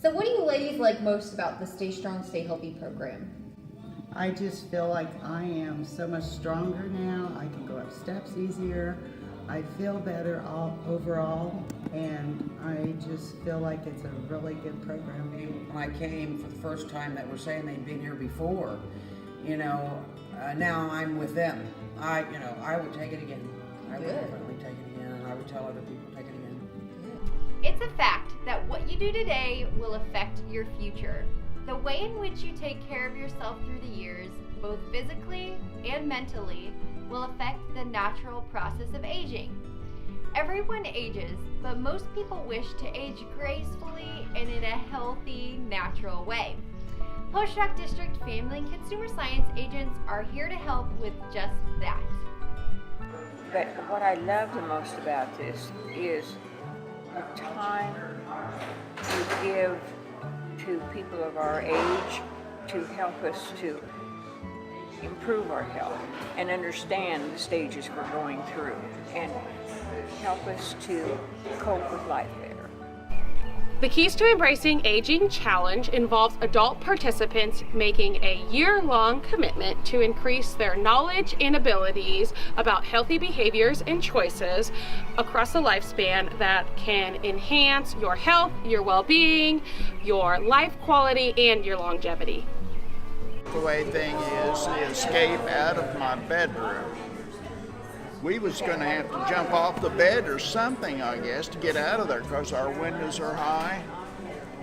So what do you ladies like most about the Stay Strong, Stay Healthy program? I just feel like I am so much stronger now. I can go up steps easier. I feel better overall, and I just feel like it's a really good program. When I came for the first time, that were saying they'd been here before, now I'm with them. I would take it again. I would definitely take it again, and I would tell other people to take it again. It's a fact that what you do today will affect your future. The way in which you take care of yourself through the years, both physically and mentally, will affect the natural process of aging. Everyone ages, but most people wish to age gracefully and in a healthy, natural way. Postdoc District Family and Consumer Science agents are here to help with just that. But what I love the most about this is the time to give to people of our age to help us to improve our health and understand the stages we're going through and help us to cope with life better. The Keys to Embracing Aging Challenge involves adult participants making a year-long commitment to increase their knowledge and abilities about healthy behaviors and choices across the lifespan that can enhance your health, your well-being, your life quality, and your longevity. The way thing is the escape out of my bedroom. We was going to have to jump off the bed or something, I guess, to get out of there because our windows are high.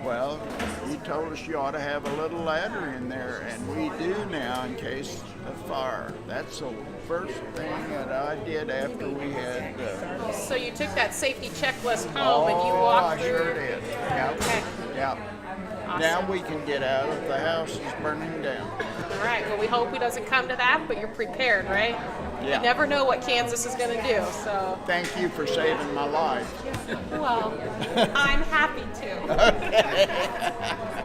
Well, you told us you ought to have a little ladder in there, and we do now in case of fire. That's the first thing that I did after we had... So you took that safety checklist home and you walked through? I sure did. Yep. Okay. Yep. Awesome. Now we can get out if the house is burning down. All right, well, we hope it doesn't come to that, but you're prepared, right? Yeah. You never know what Kansas is going to do, so. Thank you for saving my life. Well, I'm happy to. Okay.